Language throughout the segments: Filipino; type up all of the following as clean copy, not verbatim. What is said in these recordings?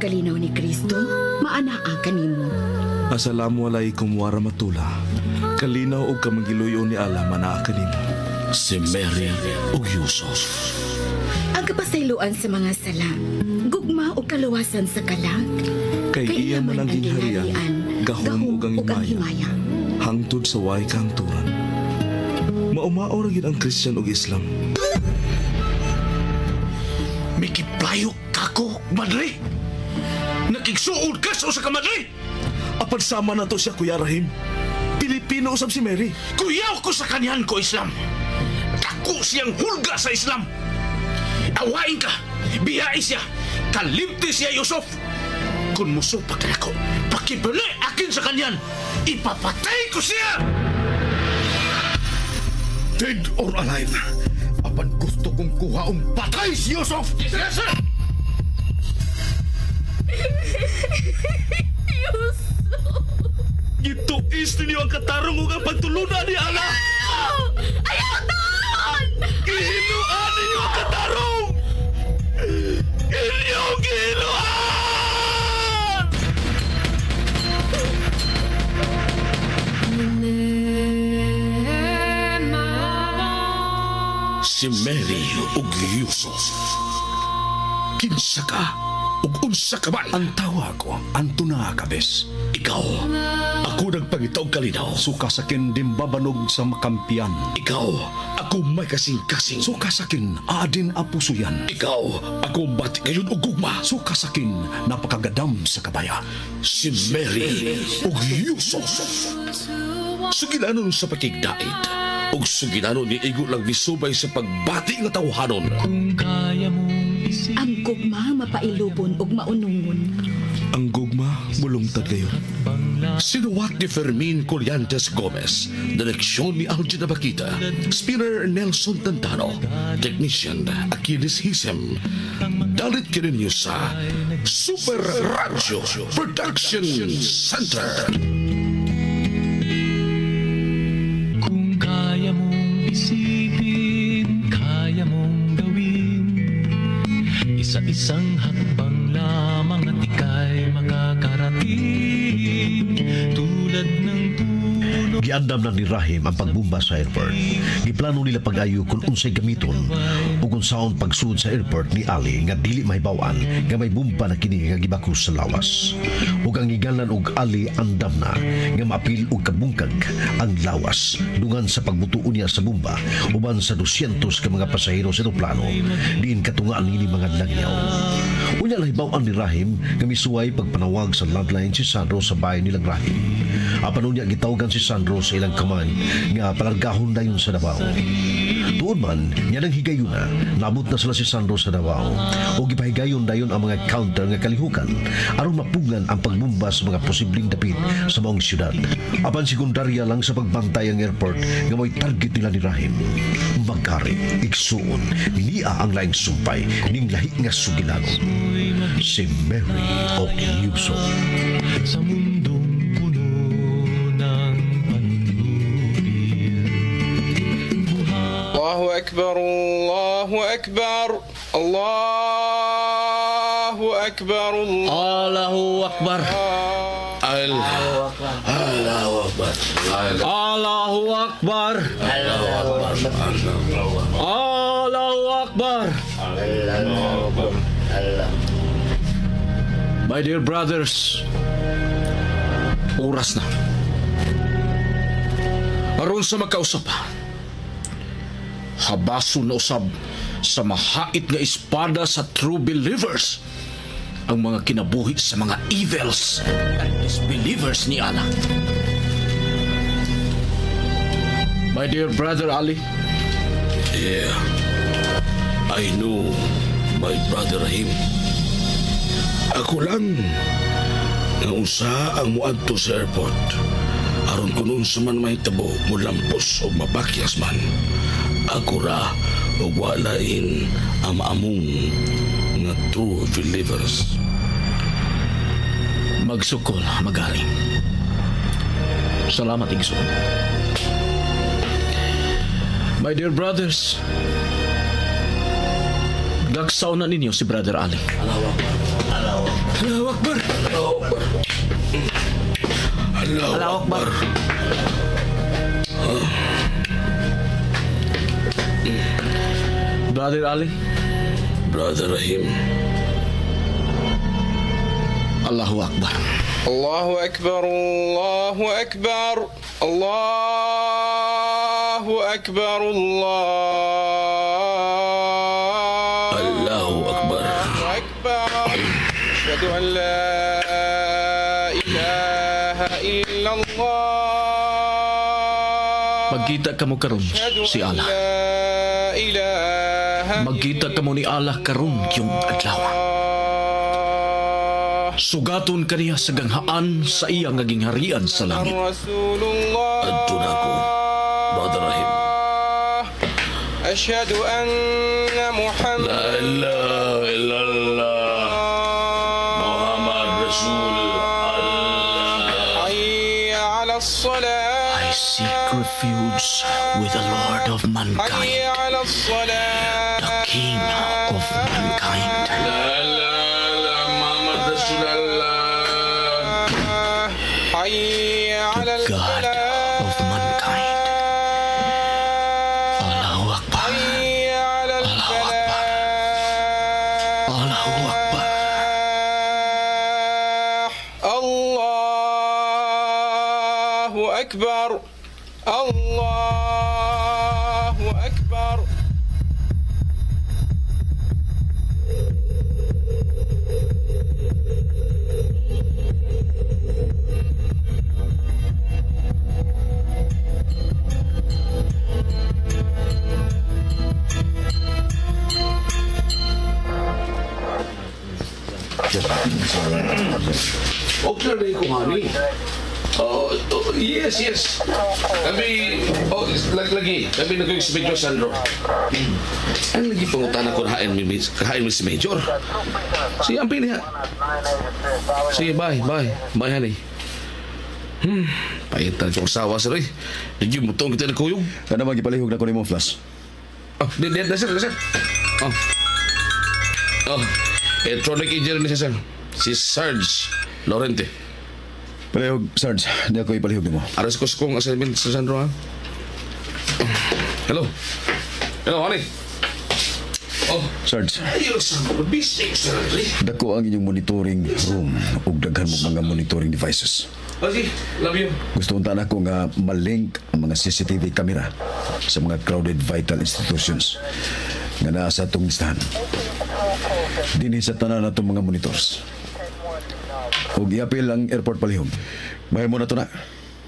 pagkalinaw ni Kristo, maanaa kanimo. Assalamualaikum warahmatullah. Kalinaw og kamangiluyo ni Allah manaa kanimo. Si Mary ug Yusuf. Ang kapasayloan sa mga sala, gugma o kaluwasan sa kalag. Kay iya man ang gingharian, gahom ug ang himaya. Hangtod sa way kahangturan. Maumao ra gid ang Christian ug Islam. Mikiplayo kako, madre. Nakigsuod ka sa usa ka madre. Apan sama na to siya, Kuya Rahim. Pilipino usab si Mary. Kuyaw ko sa kanyan ko Islam. Dako siyang hulga sa Islam. Awain ka, biyain siya, kalimti siya Yusuf. Kung musupak ka ako, pakibali akin sa kanyan, ipapatay ko siya! Dead or alive, apan gusto kong kuhaong patay si Yusuf! Yes, sir! Yusuf! Gituis ninyo ang katarong ug ang pagtulunan ni Allah. Ayaw doon! Gihinuan ninyo ang katarong! Inyong gihinuan! Si Mary ug Yusuf. Kinsa ka ug unsa ka man? Ang tawa ko, Antuna Kabes. Ikaw, ako nagpangitaw kalinaw. Suka sakin dimbabanog sa makampian. Ikaw, ako may kasing-kasing. Suka sakin adin apuso yan. Ikaw, ako bati ngayon og gugma. Suka sakin napakagadam sa kabaya. Si Mary ug Yusuf. Sugilanon sa pakigdait. Ug sugilanon ni igo lang misubay sa pagbati nga tawhanon. Ang gugma mapailubon ug maunungon. Ang gugma mulungtad kayo. Sinuwat ni Fermin Colliantes Gomez, direksyon ni Algina Bakita, spinner Nelson Tantano, technician Achilles Hisem. Dalit kininyo sa Super Radio Production Center. Kung kaya mong isipin, kaya mong gawin, isa-isang hakbang lamang at ika'y makakarating, tulad ng puno. Giandam na ni Rahim ang pagbomba sa airport. Giplano nila pag-ayo kung unsay gamiton o kung saon pagsud sa airport ni Ali nga dili mahibaw-an nga may bomba na kini nga gibakos sa lawas. Ug ang gigalan og Ali andam na nga maapil og kabungkag ang lawas dungan sa pagbutuon niya sa bomba uban sa 200 ka mga pasahero sa eroplano diin katungaan nini mga langyaw. Unya lahibaw-an ni Rahim nga misuway pagpanawag sa landline si Sandro sa bahay nilang Rahim. Apan unya gitawgan si Sandro sa ilang kamay nga palargahon dayon sa Davao. Tuod man, niya nang higayuna, nabot na sila si Sandro sa Davao o gipahigayon dayon ang mga counter nga kalihukan aron mapugngan ang pagbomba sa mga posibleng dapit sa maong syudad. Apan sekundarya lang sa pagbantay ang airport nga may target nila ni Rahim. Magkari, igsuon, niya ang laing sumpay ning lahi nga sugilanon. Si Mary o Yusuf. Sa mundong puno ng panlupil, Allahu Akbar, Allahu Akbar, Allahu Akbar, Allahu Akbar, Allahu Akbar. Allahu Akbar, Allahu Akbar. My dear brothers, oras na. Aron sa magkausap, habaso na usab sa mahait nga espada sa true believers ang mga kinabuhi sa mga evils and disbelievers ni Allah. My dear brother Ali, Yeah, I know, my brother Rahim. Ako lang nga usa ang muadto sa airport aron kunon sa man may tabo mo lampos o mabakyas man. Ako ra o walain ang maamong nga true believers. magsukol magaling. Salamat igsoon. My dear brothers, gagsaw na ninyo si Brother Ali. Allahu Akbar. Allahu Akbar. Brother Ali, Brother Rahim. Allahu Akbar. Allahu Akbar, Allahu Akbar, Allahu Akbar, Allahu Akbar. Akbar. Asyhadu an la ilaha illallah. Magkita kamo karon si Allah. La ilaha Magkita kamo ni Allah karon yung adlaw. Sugaton kaniya sa ganghaan sa iyang naging harian sa langit. Rasulullah. Adto na ako, Brother Rahim. Asyhadu anna Muhammad. La ilaha illallah. Muhammad Rasul Allah. Hayya 'ala as-salah. I seek refuge with the Lord of Hayya mankind, 'ala as-salah. the King of mankind, La ilaha Muhammad Rasul Allah. Hayya 'ala the God al-falah. of mankind. Allahu Akbar. Hayya 'ala Allahu Akbar. al-falah. Allahu Akbar. Allahu Akbar. Allahu Akbar. Okay na rin ko, honey. Yes. Kami, lagi. Kami nag-yung si Major Sandro. Ang lagi pangutan ako kahain mi si Major. Sige, ampin niya. Sige, bye, honey. Pahitan ko asawa, sir, eh. Lagi mo itong kita na kuyong. Kana magipalihog na ko nimo Flash. Sir. Electronic engineer ni siya, sir. Si Sarge Lorente. Palihog, Sarge. Di ako ipalihog nimo. Aras ko kong assignment sa Sandro, ha? Hello, honey. Sarge, Ayos, busy, sir. dako ang inyong monitoring room ug daghan mo mga monitoring devices. Okay, love you. Gusto unta na ko nga malink ang mga CCTV camera sa mga crowded vital institutions nga naa sa atong listahan. Dinhi sa tanan natong mga monitors. Ug iapil ang airport palihog. Mahal mo na to na.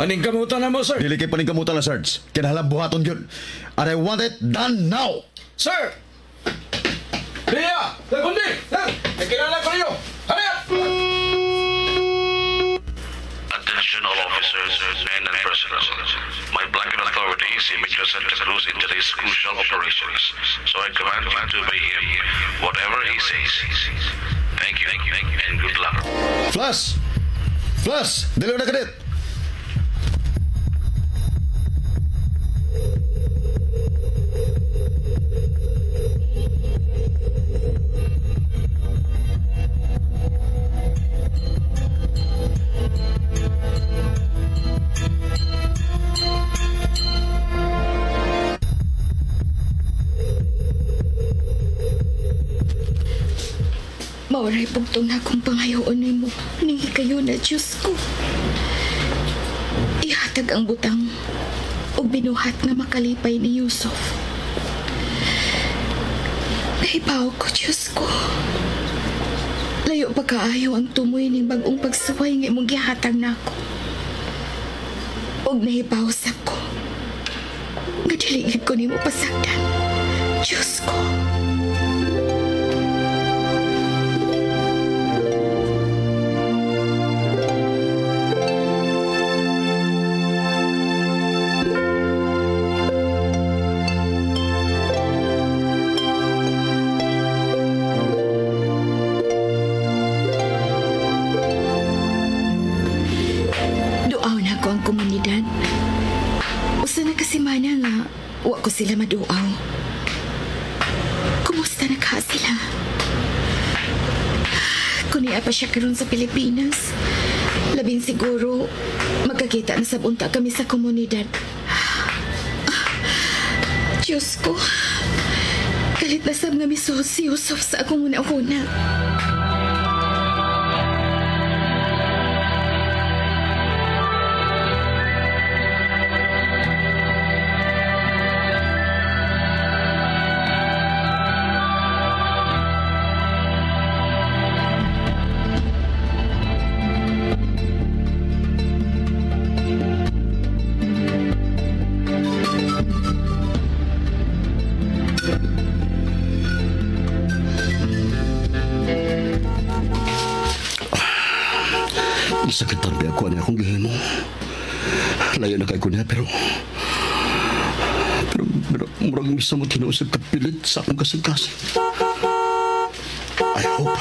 Aning kamutan na mo, sir. Dili kay paningkamutan na, Sarge. Kinahanglan buhaton yun. And I want it done now. Sir! Leah! Kundi! May kilala ko niyo! Hurry up! Attention all officers and personnel. My blanket authority is Major Santa Cruz in today's crucial operations, so I command you to obey him, whatever he says. Thank you, and good luck. Flash! Dali na kadit! Mauray pugtong na akong pangayoon ni mo. Ningi kayo na, Diyos ko. Ihatag ang butang o binuhat nga makalipay ni Yusuf. Nahibaw ko, Diyos ko. Layo pa kaayo ang tumoy ni bagong pagsuway nga imong gihatag na ako. Og nahibaw sa ko. Nga diligid ko ni mo pasagdan. Diyos ko. Komunidad. Usa na kasi mana nga wa ko sila maduaw. Kumusta na ka sila? Kung niya pa siya karon sa Pilipinas. Labing siguro, magkakita na sa bunta kami sa komunidad. Diyos ko, kalit na sab nga misuod si Yusuf sa akong una-una. Sakit tarbi ako niya akong gihimo. Layo na kay ko niya, pero murag misa mo tinuusap kapilit sa akong kasagkas. I hope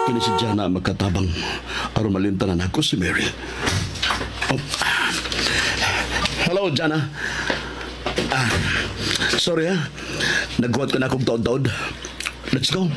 kini si Jana magkatabang aron malintanan ako si Mary. Oh. Hello, Jana. Sorry ha. Naghuwat ka na akong taod-taod. Let's go.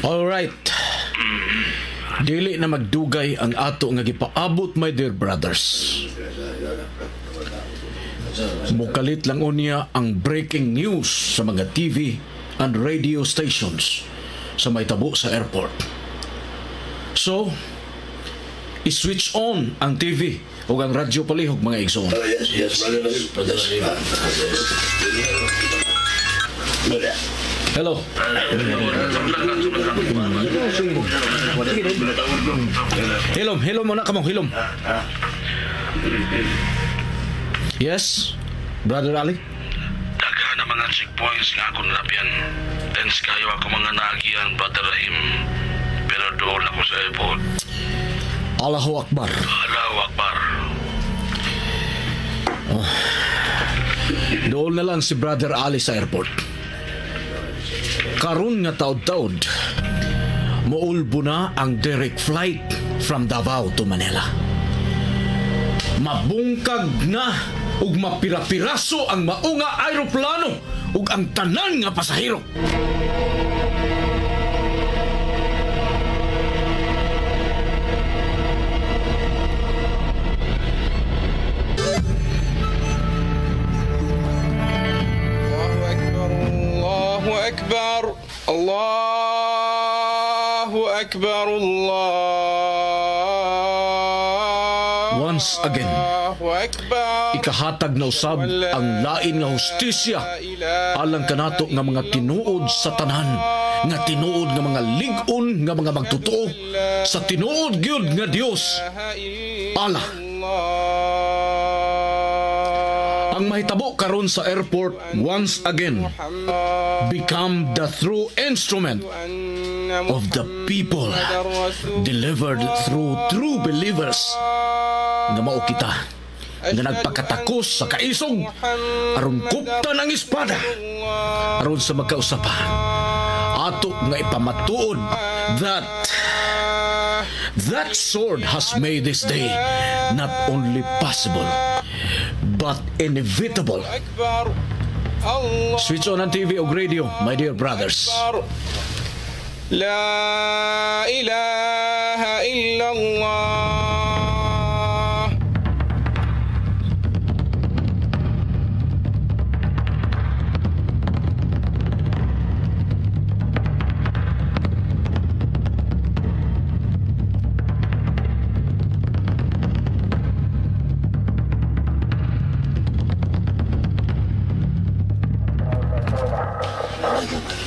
Alright. Dili na magdugay ang ato nga gipaabot, my dear brothers. Mukalit lang unya ang breaking news sa mga TV and radio stations sa may tabo sa airport. So, i-switch on ang TV o ang radyo palihog, mga igsoon. Hello. Hilom muna kamong hilom. Yes, Brother Ali. Daghan na mga checkpoints nga akong nalapyan. Tense kayo ako mga naagian, Brother Rahim. Pero doon ako sa airport. Allahu Akbar. Allahu Akbar. Doon na lang si Brother Ali sa airport. Karon nga taod-taod, moulbo na ang direct flight from Davao to Manila. Mabungkag na ug mapira-piraso ang maunga aeroplano ug ang tanan nga pasahero. Allahu Akbar, Allah. Once again, ikahatag na usab ang lain nga hustisya alang kanato nga mga tinuod sa tanan, nga tinuod nga mga lig-on nga mga magtotoo sa tinuod gyud nga Dios. Allah. Ang mahitabo karon sa airport once again become the true instrument of the people delivered through true believers nga mao kita nga nagpakatakos sa kaisog aron kuptan ang espada aron sa magkausapa ato nga ipamatuod that sword has made this day not only possible but inevitable. Switch on ang TV o radio, my dear brothers. La ilaha illallah.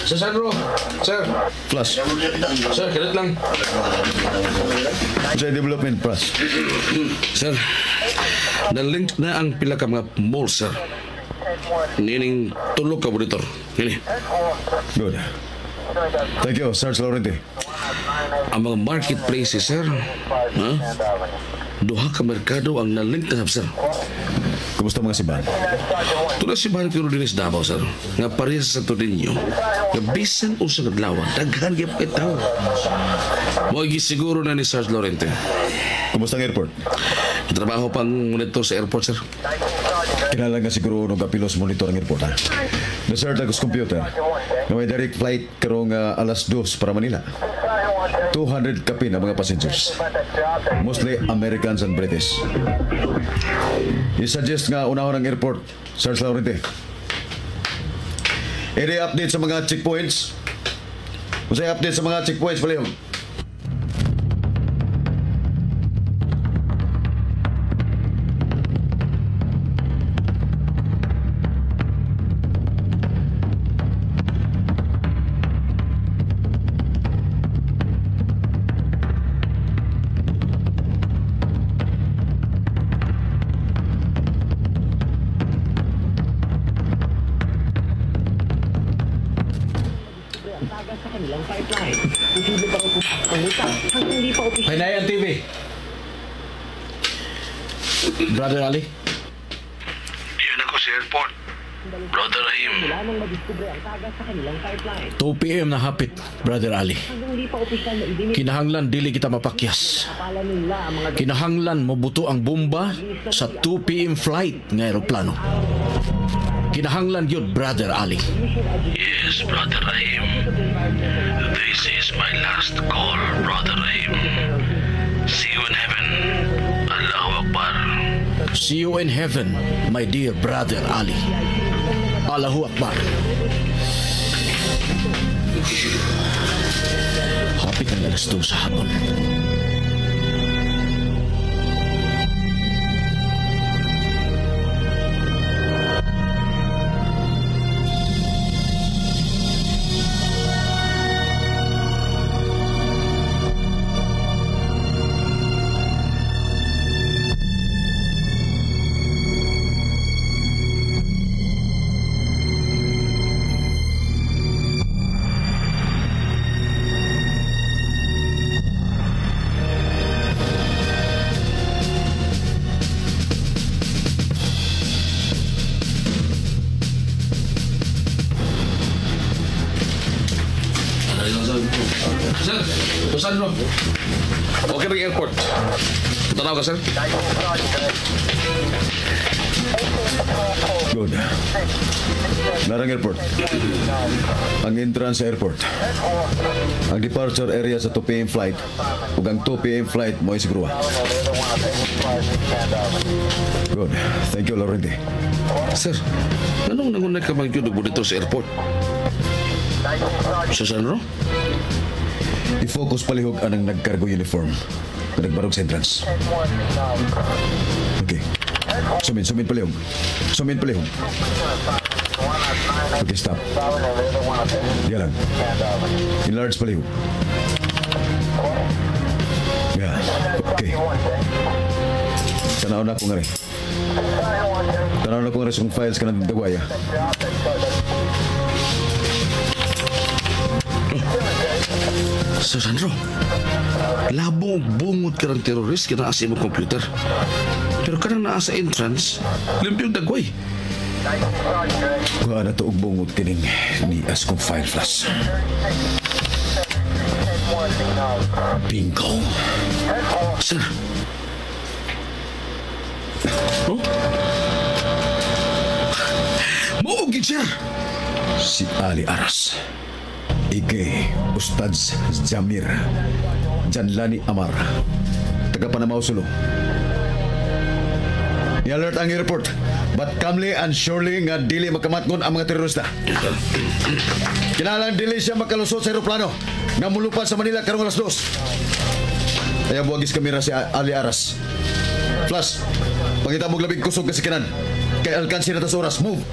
Sir bro. Sir. Plus. Sir, kilit lang. Sa development plus. Sir, na-link na ang pila ka mga mall, sir. Nining tulog ka, monitor. Nini. Good. Thank you, Sarge Laurenti. Ang mga marketplaces, sir. Ha? Duha ka merkado ang nalink na, sir. Kumusta mga simbahan? Tula si Bahan Kiro Dinis Davao, sir. Nga parehas sa Santo Niño. Nga bisan usa nga adlaw, daghan gyud kay tawo. Mo siguro na ni Sarge Laurenti. Kumusta ang airport? Trabaho pang monitor sa airport, sir. Kinala nga siguro nung kapilos monitor ang airport, ha? Nasart ako sa computer na may direct flight karong alas 2 para Manila. 200 kapin ang mga passengers. Mostly Americans and British. I-suggest nga unahon ang airport, Sarge Laurenti. I-update sa mga checkpoints. Usay update sa mga checkpoints, palihog. Pinayan TV. Brother Ali. Yun ako sa airport. Brother Rahim. 2 p.m. na hapit, Brother Ali. Kinahanglan dili kita mapakyas. Kinahanglan mabuto ang bomba sa 2 p.m. flight ng aeroplano. Kinahanglan yun, Brother Ali. Yes, Brother Rahim. This is my last call, Brother Rahim. See you in heaven. Allahu Akbar. See you in heaven, my dear Brother Ali. Allahu Akbar. Hapit ang alas 2 sa hapon. Sir, saan bro? Okay rin airport. Tanaw ka, sir? Good. Narang airport. Ang entrance sa airport. Ang departure area sa 2 p.m. flight ug ang 2 p.m. flight mo ay siguro. Good. Thank you, Laurenti. Sir, anong nangunay ka mag-yun dito sa airport? Sa saan, bro? I-focus palihog anang nagcargo uniform na nagbarog sa entrance. Okay. Sumin palihog. Okay, stop. Diyan lang. Enlarge palihog. Yeah. Okay. Tanaw na ako nga rin. Tanaw na ako nga rin sa files ka ng dagwaya. Sir Sandro, labong bungod ka ng terorist ka na asa imong computer. Pero ka na sa entrance, limpyong dagway. Kuha na to og bungot kining ni Askong File Flash. Bingo. Sir. Oh? Maugid, sir. Si Ali Aras. Ike Ustaz Jamir Janlani Amar, taga Panamaw Sulu. I-alert ang airport, but calmly and surely nga dili makamatngon ang mga terorista. Kinahanglan dili siya makalusot sa aeroplano nga mulupad sa Manila karong alas 2. Kaya buwagis kamera si Ali Aras. Flash, pangita mong labing kusog kasikinan. Kay alkansi na tas oras. Move.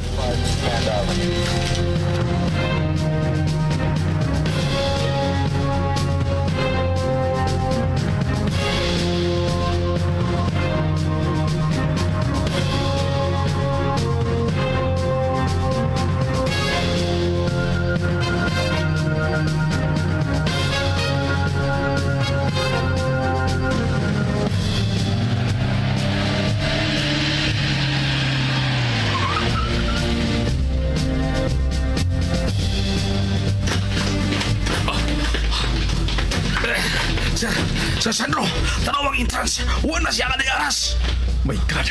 Sir Sandro, tanawang entrance. Wala siya ka na aras. My God!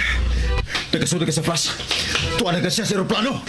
Nagasunod ka sa flash. Tuwa na ka siya sa aeroplano.